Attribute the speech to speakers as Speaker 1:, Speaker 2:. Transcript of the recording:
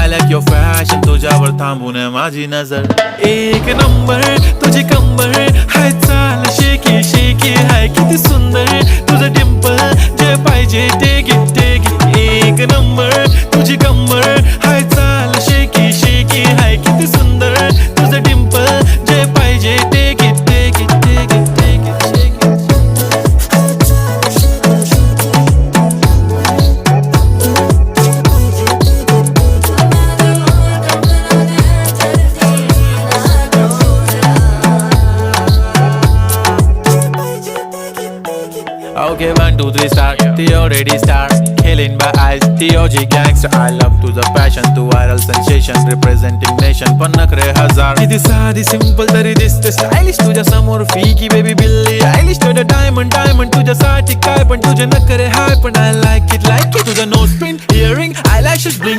Speaker 1: I like your fashion, तुझ्यावर थांबून माझी नजर. एक नंबर तुझी कंबर हाय, चाल शेकी शेकी हाय, किती सुंदर तुझं डिंपल, जे पाहिजे टेक इट टेक इट. एक नंबर तुझी कंबर हाय, चाल शेकी शेकी हाय, किती सुंदर तुझं डिंपल, जे पाहिजे take it take it take it take it take it. Okay, 1, 2, 3 start. The already start. Killing by eyes. The OG gangster. I love to the passion, to viral sensation, representing nation. पण नखरे हजार. किती साधी simple तरी दिसते stylish. तुझ्या समोर फीकी baby बिल्ली आयलिश. तुझं diamond diamond तुझ्यासाठी काय, पण तुझे नखरे हाय, पण I like it. तुझं nose print, earring, eyelashes bling.